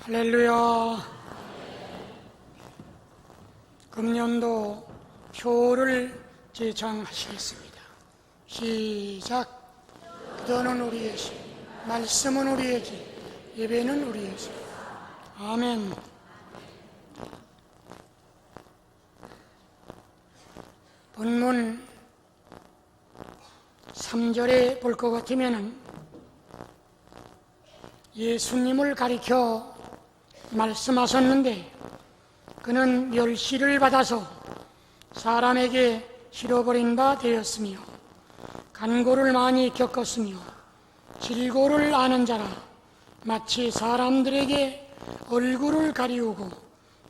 할렐루야. 금년도 표를 제창하시겠습니다. 시작. 기도는 우리의 시, 말씀은 우리의 길, 예배는 우리의 시. 아멘. 본문 3절에 볼 것 같으면 예수님을 가리켜 말씀하셨는데, 그는 멸시를 받아서 사람에게 잃어버린 바 되었으며 간고를 많이 겪었으며 질고를 아는 자라 마치 사람들에게 얼굴을 가리우고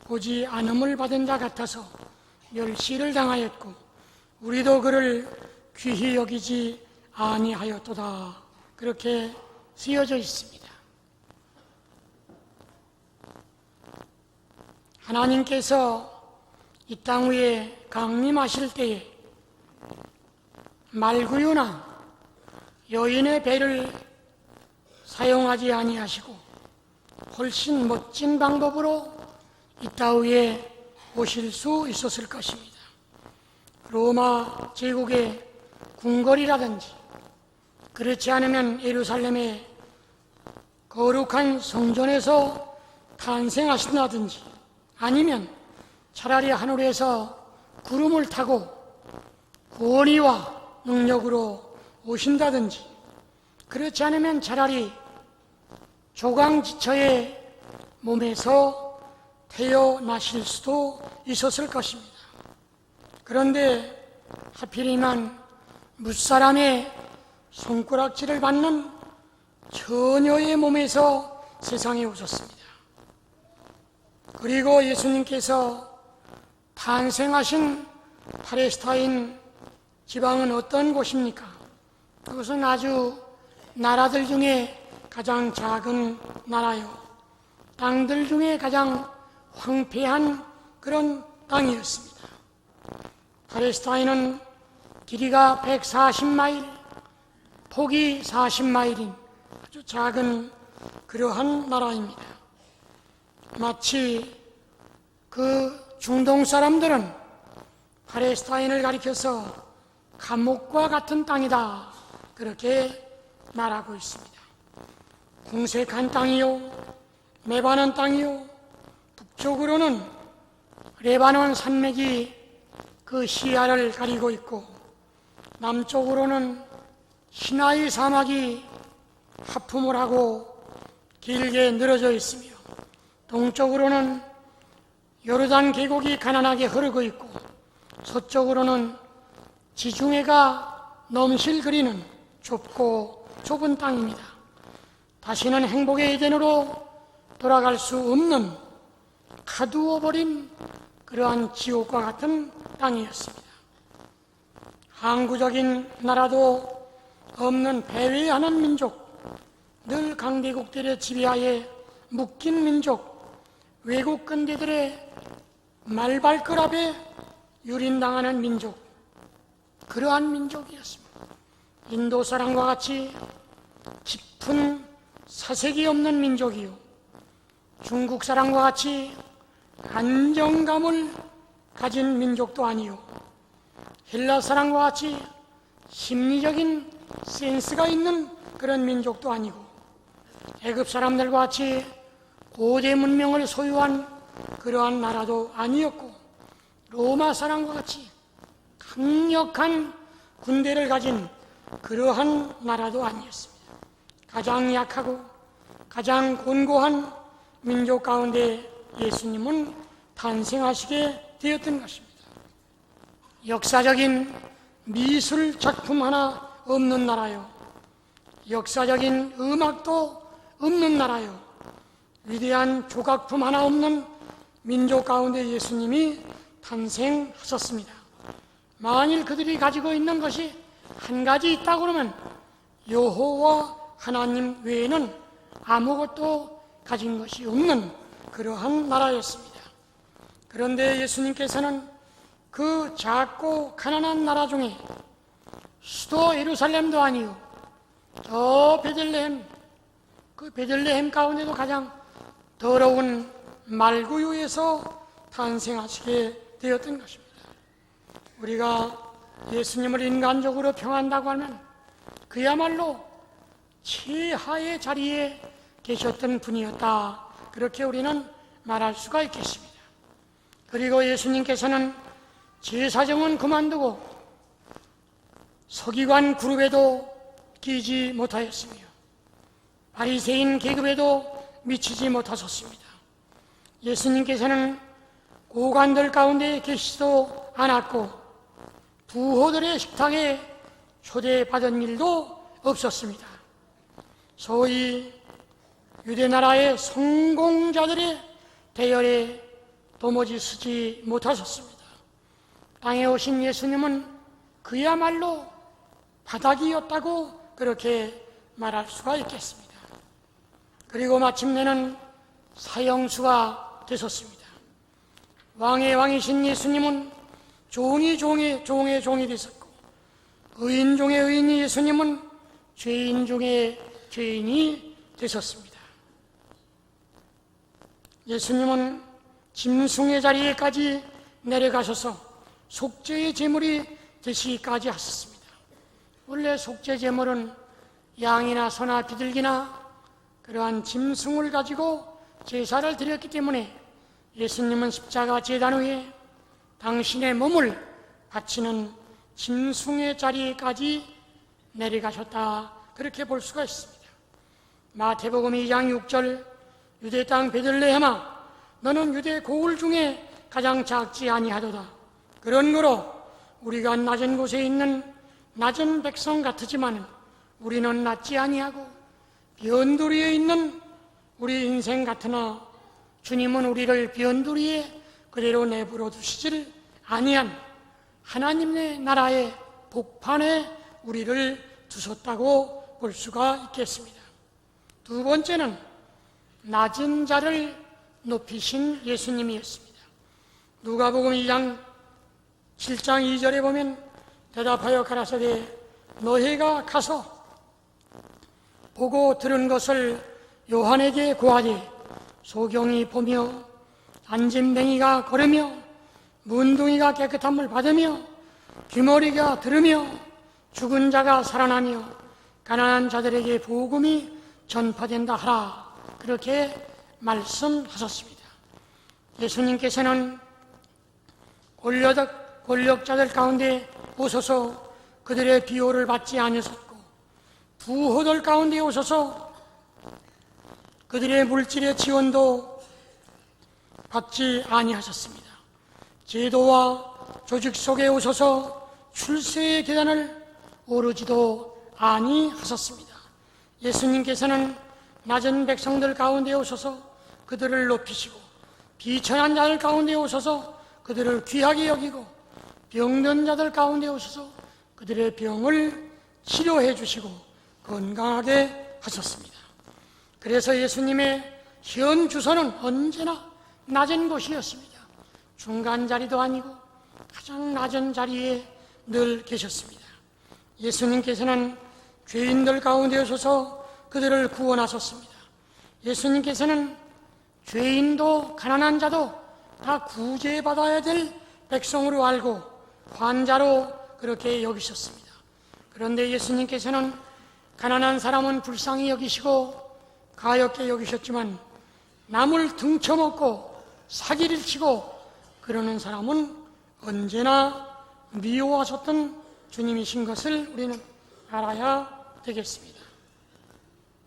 보지 않음을 받은 자 같아서 멸시를 당하였고 우리도 그를 귀히 여기지 아니하였도다. 그렇게 쓰여져 있습니다. 하나님께서 이 땅 위에 강림하실 때에 말구유나 여인의 배를 사용하지 아니하시고 훨씬 멋진 방법으로 이 땅 위에 오실 수 있었을 것입니다. 로마 제국의 궁궐이라든지, 그렇지 않으면 예루살렘의 거룩한 성전에서 탄생하신다든지, 아니면 차라리 하늘에서 구름을 타고 권위와 능력으로 오신다든지, 그렇지 않으면 차라리 조강지처의 몸에서 태어나실 수도 있었을 것입니다. 그런데 하필이면 무사람의 손가락질을 받는 처녀의 몸에서 세상에 오셨습니다. 그리고 예수님께서 탄생하신 팔레스타인 지방은 어떤 곳입니까? 그것은 아주 나라들 중에 가장 작은 나라요, 땅들 중에 가장 황폐한 그런 땅이었습니다. 팔레스타인은 길이가 140마일, 폭이 40마일인 아주 작은 그러한 나라입니다. 마치 그 중동 사람들은 팔레스타인을 가리켜서 감옥과 같은 땅이다, 그렇게 말하고 있습니다. 궁색한 땅이요, 메바는 땅이요, 북쪽으로는 레바논 산맥이 그 시야를 가리고 있고, 남쪽으로는 시나이 사막이 하품을 하고 길게 늘어져 있으며, 동쪽으로는 요르단 계곡이 가난하게 흐르고 있고, 서쪽으로는 지중해가 넘실거리는 좁고 좁은 땅입니다. 다시는 행복의 에덴으로 돌아갈 수 없는 가두어버린 그러한 지옥과 같은 땅이었습니다. 항구적인 나라도 없는 배회하는 민족, 늘 강대국들의 지배하에 묶인 민족, 외국 근대들의 말발걸음에 유린당하는 민족, 그러한 민족이었습니다. 인도 사람과 같이 깊은 사색이 없는 민족이요, 중국 사람과 같이 안정감을 가진 민족도 아니요, 헬라 사람과 같이 심리적인 센스가 있는 그런 민족도 아니고, 애굽 사람들과 같이 고대 문명을 소유한 그러한 나라도 아니었고, 로마 사람과 같이 강력한 군대를 가진 그러한 나라도 아니었습니다. 가장 약하고 가장 곤고한 민족 가운데 예수님은 탄생하시게 되었던 것입니다. 역사적인 미술 작품 하나 없는 나라요, 역사적인 음악도 없는 나라요, 위대한 조각품 하나 없는 민족 가운데 예수님이 탄생하셨습니다. 만일 그들이 가지고 있는 것이 한 가지 있다고 그러면 여호와 하나님 외에는 아무것도 가진 것이 없는 그러한 나라였습니다. 그런데 예수님께서는 그 작고 가난한 나라 중에 수도 예루살렘도 아니요, 저 베들레헴, 그 베들레헴 가운데도 가장 더러운 말구유에서 탄생하시게 되었던 것입니다. 우리가 예수님을 인간적으로 평한다고 하면 그야말로 최하의 자리에 계셨던 분이었다, 그렇게 우리는 말할 수가 있겠습니다. 그리고 예수님께서는 제사정은 그만두고 서기관 그룹에도 끼지 못하였으며 바리새인 계급에도 미치지 못하셨습니다. 예수님께서는 고관들 가운데 계시지도 않았고 부호들의 식탁에 초대받은 일도 없었습니다. 소위 유대나라의 성공자들의 대열에 도무지 서지 못하셨습니다. 땅에 오신 예수님은 그야말로 바닥이었다고 그렇게 말할 수가 있겠습니다. 그리고 마침내는 사형수가 되셨습니다. 왕의 왕이신 예수님은 종의 종이 되셨고 의인 중의 의인 예수님은 죄인 중의 죄인이 되셨습니다. 예수님은 짐승의 자리에까지 내려가셔서 속죄의 제물이 되시기까지 하셨습니다. 원래 속죄 제물은 양이나 소나 비둘기나 그러한 짐승을 가지고 제사를 드렸기 때문에 예수님은 십자가 제단 위에 당신의 몸을 바치는 짐승의 자리에까지 내려가셨다, 그렇게 볼 수가 있습니다. 마태복음 2장 6절 유대 땅 베들레헴아 너는 유대 고을 중에 가장 작지 아니하도다. 그런 거로 우리가 낮은 곳에 있는 낮은 백성 같으지만 우리는 낮지 아니하고 변두리에 있는 우리 인생 같으나 주님은 우리를 변두리에 그대로 내버려 두시지를 아니한 하나님의 나라의 복판에 우리를 두셨다고 볼 수가 있겠습니다. 두 번째는 낮은 자를 높이신 예수님이었습니다. 누가복음 2장 7장 2절에 보면 대답하여 가라사대 너희가 가서 보고 들은 것을 요한에게 고하되 소경이 보며 안진뱅이가 걸으며 문둥이가 깨끗함을 받으며 귀머리가 들으며 죽은 자가 살아나며 가난한 자들에게 복음이 전파된다 하라, 그렇게 말씀하셨습니다. 예수님께서는 권력자들 가운데 오셔서 그들의 비호를 받지 아니하셨고 부호들 가운데 오셔서 그들의 물질의 지원도 받지 아니하셨습니다. 제도와 조직 속에 오셔서 출세의 계단을 오르지도 아니하셨습니다. 예수님께서는 낮은 백성들 가운데 오셔서 그들을 높이시고 비천한 자들 가운데 오셔서 그들을 귀하게 여기고 병든 자들 가운데 오셔서 그들의 병을 치료해 주시고 건강하게 하셨습니다. 그래서 예수님의 현 주소는 언제나 낮은 곳이었습니다. 중간 자리도 아니고 가장 낮은 자리에 늘 계셨습니다. 예수님께서는 죄인들 가운데 오셔서 그들을 구원하셨습니다. 예수님께서는 죄인도 가난한 자도 다 구제받아야 될 백성으로 알고 환자로 그렇게 여기셨습니다. 그런데 예수님께서는 가난한 사람은 불쌍히 여기시고 가엾게 여기셨지만 남을 등쳐먹고 사기를 치고 그러는 사람은 언제나 미워하셨던 주님이신 것을 우리는 알아야 되겠습니다.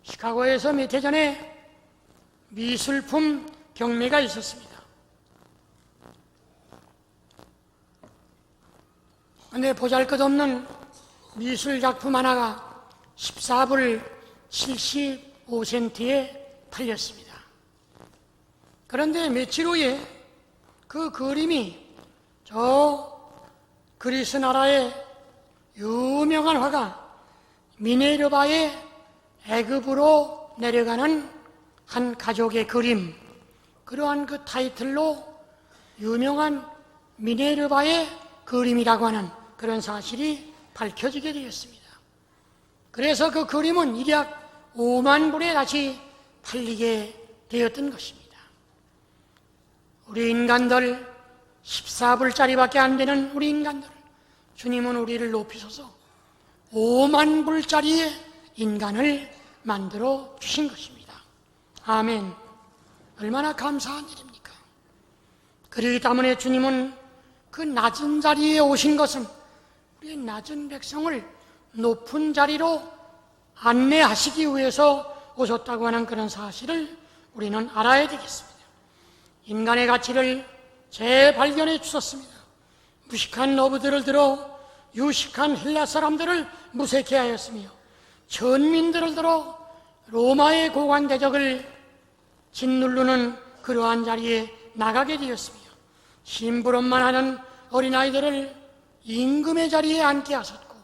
시카고에서 몇 해 전에 미술품 경매가 있었습니다. 근데 보잘것없는 미술 작품 하나가 14불 75센트에 팔렸습니다. 그런데 며칠 후에 그 그림이 저 그리스 나라의 유명한 화가 미네르바의 애굽으로 내려가는 한 가족의 그림, 그러한 그 타이틀로 유명한 미네르바의 그림이라고 하는 그런 사실이 밝혀지게 되었습니다. 그래서 그 그림은 일약 5만 불에 다시 팔리게 되었던 것입니다. 우리 인간들 14불짜리밖에 안 되는 우리 인간들, 주님은 우리를 높이셔서 5만 불짜리의 인간을 만들어 주신 것입니다. 아멘. 얼마나 감사한 일입니까? 그렇기 때문에 주님은 그 낮은 자리에 오신 것은 우리 낮은 백성을 높은 자리로 안내하시기 위해서 오셨다고 하는 그런 사실을 우리는 알아야 되겠습니다. 인간의 가치를 재발견해 주셨습니다. 무식한 어부들을 들어 유식한 헬라 사람들을 무색해 하였으며 천민들을 들어 로마의 고관 대적을 짓누르는 그러한 자리에 나가게 되었으며 심부름만 하는 어린아이들을 임금의 자리에 앉게 하셨고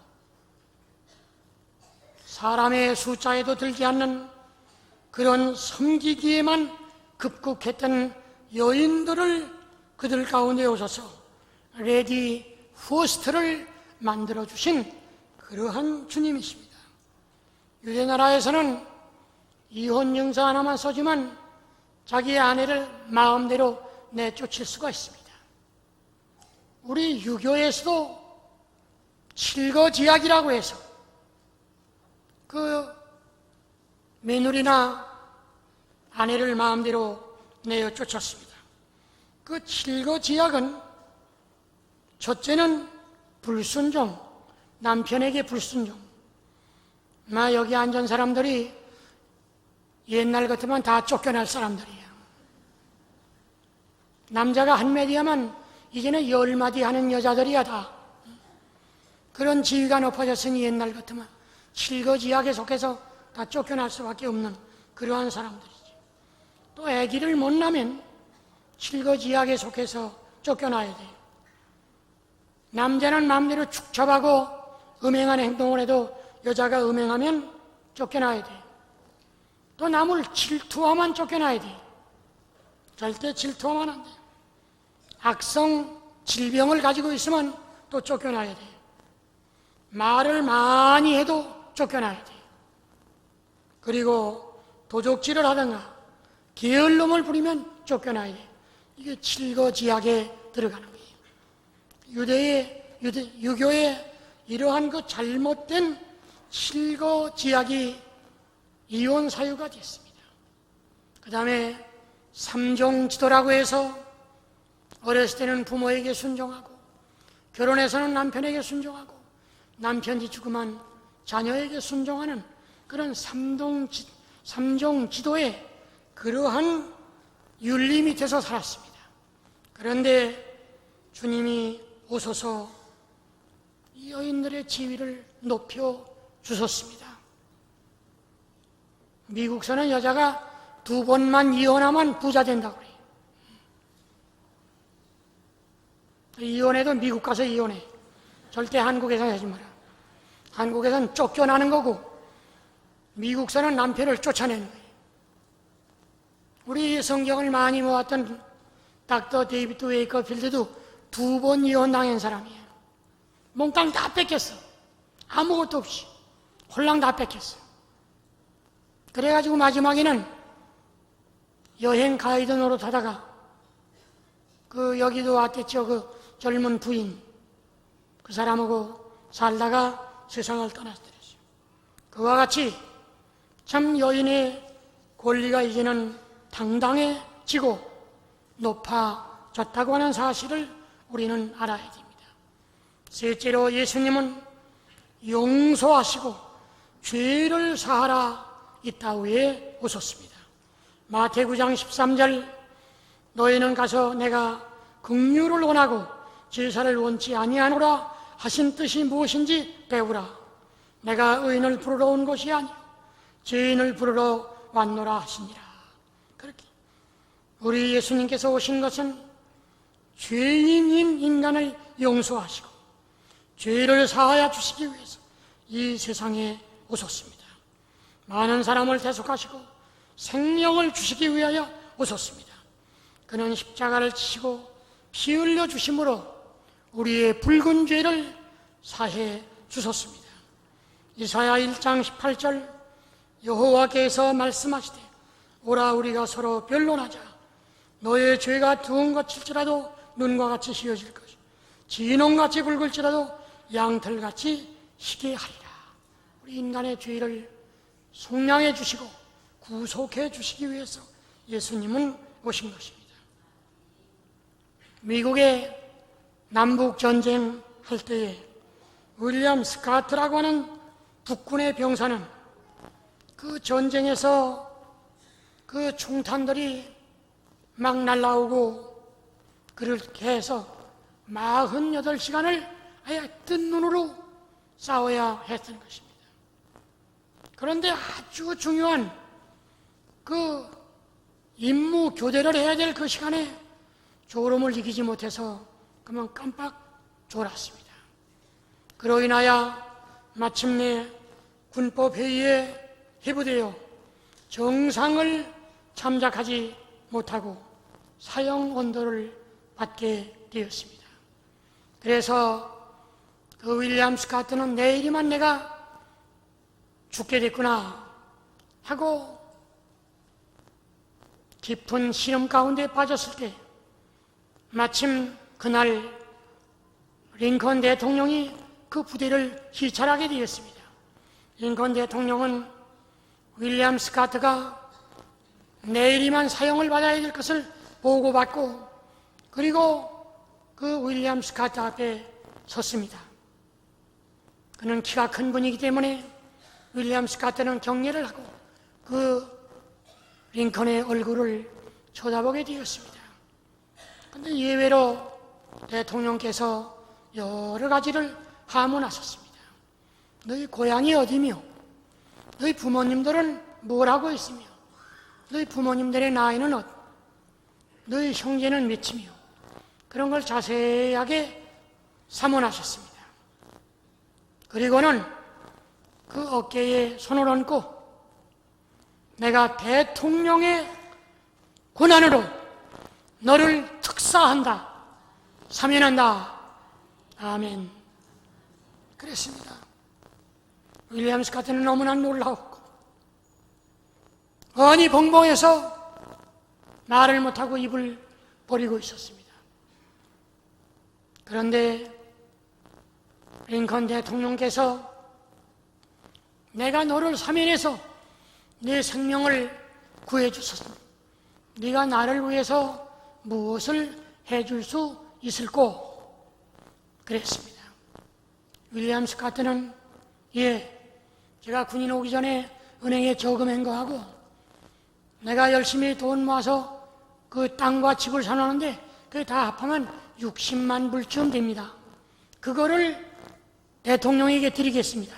사람의 숫자에도 들지 않는 그런 섬기기에만 급급했던 여인들을 그들 가운데 오셔서 레디 퍼스트를 만들어주신 그러한 주님이십니다. 유대나라에서는 이혼 영사 하나만 써주면 자기의 아내를 마음대로 내쫓을 수가 있습니다. 우리 유교에서도 칠거지약이라고 해서 그 며느리나 아내를 마음대로 내쫓았습니다. 그 칠거지약은 첫째는 불순종, 남편에게 불순종. 여기 앉은 사람들이 옛날 같으면 다 쫓겨날 사람들이에요. 남자가 한마디 하면 이제는 10마디 하는 여자들이야 다. 그런 지위가 높아졌으니 옛날 같으면 칠거지약에 속해서 다 쫓겨날 수밖에 없는 그러한 사람들이지. 또 아기를 못 낳으면 칠거지약에 속해서 쫓겨나야 돼요. 남자는 마음대로 축첩하고 음행한 행동을 해도 여자가 음행하면 쫓겨나야 돼요. 또 남을 질투하면 쫓겨나야 돼요. 절대 질투하면 안 돼요. 악성 질병을 가지고 있으면 또 쫓겨나야 돼요. 말을 많이 해도 쫓겨나야 돼요. 그리고 도적질을 하든가 게을름을 부리면 쫓겨나야 돼요. 이게 칠거지약에 들어가는 거예요. 유교의 이러한 그 잘못된 칠거지약이 이혼 사유가 됐습니다. 그 다음에 삼종지도라고 해서 어렸을 때는 부모에게 순종하고 결혼해서는 남편에게 순종하고 남편이 죽으면 자녀에게 순종하는 그런 삼종지도의 그러한 윤리 밑에서 살았습니다. 그런데 주님이 오셔서 이 여인들의 지위를 높여 주셨습니다. 미국서는 여자가 2번만 이혼하면 부자 된다고 그래요. 이혼해도 미국 가서 이혼해. 절대 한국에서 하지 마라. 한국에서는 쫓겨나는 거고 미국서는 남편을 쫓아내는 거예요. 우리 성경을 많이 모았던 닥터 데이비드 웨이커필드도 2번 이혼 당한 사람이에요. 몽땅 다 뺏겼어. 아무것도 없이 홀랑 다 뺏겼어. 그래가지고 마지막에는 여행 가이드 노릇하다가 그 여기도 왔겠죠. 그 젊은 부인 그 사람하고 살다가 세상을 떠났더랬어요. 그와 같이 참 여인의 권리가 이제는 당당해지고 높아졌다고 하는 사실을 우리는 알아야 됩니다. 셋째로 예수님은 용서하시고 죄를 사하라 이 땅에 오셨습니다. 마태복음 9장 13절 너희는 가서 내가 긍휼을 원하고 제사를 원치 아니하노라 하신 뜻이 무엇인지 배우라. 내가 의인을 부르러 온 것이 아니요 죄인을 부르러 왔노라 하시니라. 그렇게 우리 예수님께서 오신 것은 죄인인 인간을 용서하시고 죄를 사하여 주시기 위해서 이 세상에 오셨습니다. 많은 사람을 대속하시고 생명을 주시기 위하여 오셨습니다. 그는 십자가를 지시고 피 흘려 주심으로 우리의 붉은 죄를 사해 주셨습니다. 이사야 1장 18절 여호와께서 말씀하시되 오라 우리가 서로 변론하자 너의 죄가 두은 것일지라도 눈과 같이 휘어질 것이요 진홍같이 붉을지라도 양털같이 희게 하리라. 우리 인간의 죄를 속량해 주시고 구속해 주시기 위해서 예수님은 오신 것입니다. 미국의 남북전쟁 할 때에 윌리엄 스카트라고 하는 북군의 병사는 그 전쟁에서 그 총탄들이 막 날라오고 그렇게 해서 48시간을 아예 뜬 눈으로 싸워야 했던 것입니다. 그런데 아주 중요한 그 임무 교대를 해야 될 그 시간에 졸음을 이기지 못해서 그만 깜빡 졸았습니다. 그로 인하여 마침내 군법회의에 회부되어 정상을 참작하지 못하고 사형 언도를 받게 되었습니다. 그래서 그 윌리엄 스카트는 내일이면 내가 죽게 됐구나 하고 깊은 신음 가운데 빠졌을 때 마침 그날 링컨 대통령이 그 부대를 시찰하게 되었습니다. 링컨 대통령은 윌리엄 스카트가 내일이면 사형을 받아야 될 것을 보고받고 그리고 그 윌리엄 스카트 앞에 섰습니다. 그는 키가 큰 분이기 때문에 윌리엄 스카트는 경례를 하고 그 링컨의 얼굴을 쳐다보게 되었습니다. 그런데 예외로 대통령께서 여러 가지를 하문하셨습니다. 너희 고향이 어디며 너희 부모님들은 뭘 하고 있으며 너희 부모님들의 나이는 너희 형제는 몇이며 그런 걸 자세하게 사문하셨습니다. 그리고는 그 어깨에 손을 얹고 내가 대통령의 권한으로 너를 특사한다, 사면한다. 아멘. 그랬습니다. 윌리엄 스카트는 너무나 놀라웠고 언이 벙벙해서 말을 못하고 입을 버리고 있었습니다. 그런데 링컨 대통령께서 내가 너를 사면해서 네 생명을 구해주소서. 네가 나를 위해서 무엇을 해줄 수 있을꼬? 그랬습니다. 윌리엄 스카트는 제가 군인 오기 전에 은행에 저금한 거하고 내가 열심히 돈 모아서 그 땅과 집을 사놓는데 그게 다 합하면 60만 불쯤 됩니다. 그거를 대통령에게 드리겠습니다.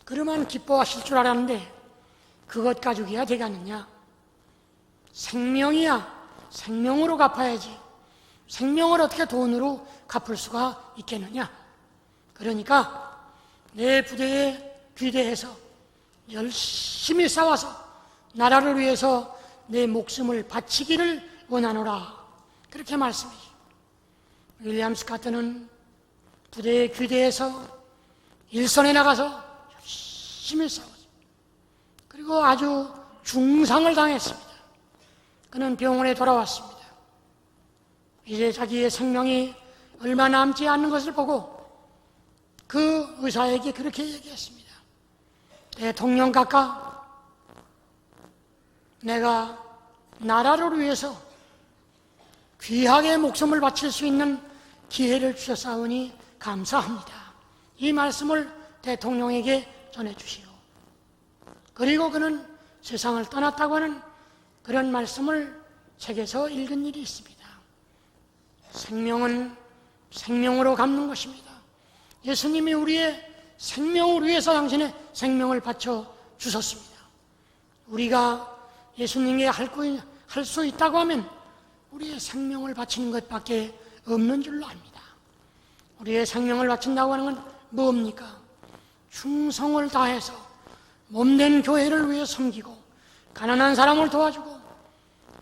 그러면 기뻐하실 줄 알았는데 그것 가지고야 되겠느냐? 생명이야. 생명으로 갚아야지. 생명을 어떻게 돈으로 갚을 수가 있겠느냐? 그러니까 내 부대에 귀대해서 열심히 싸워서 나라를 위해서 내 목숨을 바치기를 원하노라. 그렇게 말씀해요. 윌리엄 스카트는 부대에 귀대해서 일선에 나가서 열심히 싸웠습니다. 그리고 아주 중상을 당했습니다. 그는 병원에 돌아왔습니다. 이제 자기의 생명이 얼마 남지 않는 것을 보고 그 의사에게 그렇게 얘기했습니다. 대통령 각하, 내가 나라를 위해서 귀하게 목숨을 바칠 수 있는 기회를 주셨사오니 감사합니다. 이 말씀을 대통령에게 전해주시오. 그리고 그는 세상을 떠났다고 하는 그런 말씀을 책에서 읽은 일이 있습니다. 생명은 생명으로 갚는 것입니다. 예수님이 우리의 생명을 위해서 당신의 생명을 바쳐 주셨습니다. 우리가 예수님께 할 수 있다고 하면 우리의 생명을 바치는 것밖에 없는 줄로 압니다. 우리의 생명을 바친다고 하는 건 뭡니까? 충성을 다해서 몸된 교회를 위해 섬기고 가난한 사람을 도와주고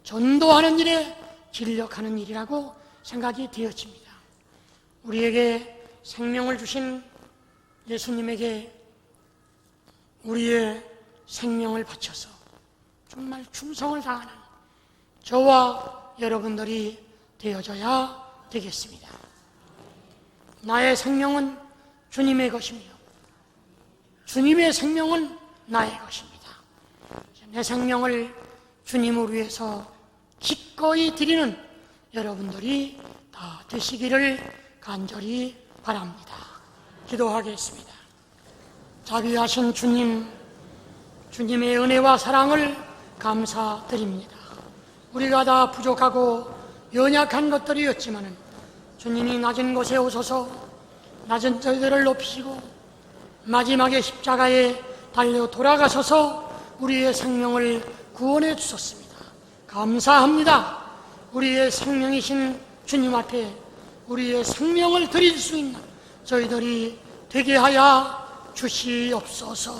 전도하는 일에 진력하는 일이라고 생각이 되어집니다. 우리에게 생명을 주신 예수님에게 우리의 생명을 바쳐서 정말 충성을 다하는 저와 여러분들이 되어져야 되겠습니다. 나의 생명은 주님의 것이며 주님의 생명은 나의 것입니다. 내 생명을 주님을 위해서 기꺼이 드리는 여러분들이 다 되시기를 간절히 바랍니다. 기도하겠습니다. 자비하신 주님, 주님의 은혜와 사랑을 감사드립니다. 우리가 다 부족하고 연약한 것들이었지만 주님이 낮은 곳에 오셔서 낮은 저희들을 높이시고 마지막에 십자가에 달려 돌아가셔서 우리의 생명을 구원해 주셨습니다. 감사합니다. 우리의 생명이신 주님 앞에 우리의 생명을 드릴 수 있는 저희들이 되게 하여 주시옵소서.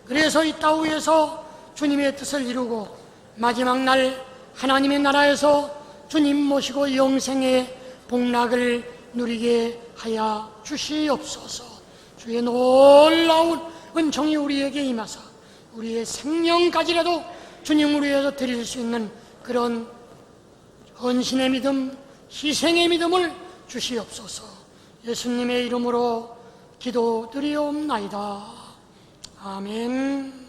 그래서 이 땅 위에서 주님의 뜻을 이루고 마지막 날 하나님의 나라에서 주님 모시고 영생의 복락을 누리게 하여 주시옵소서. 주의 놀라운 은총이 우리에게 임하사 우리의 생명까지라도 주님을 위해서 드릴 수 있는 그런 헌신의 믿음, 희생의 믿음을 주시옵소서. 예수님의 이름으로 기도드리옵나이다. 아멘.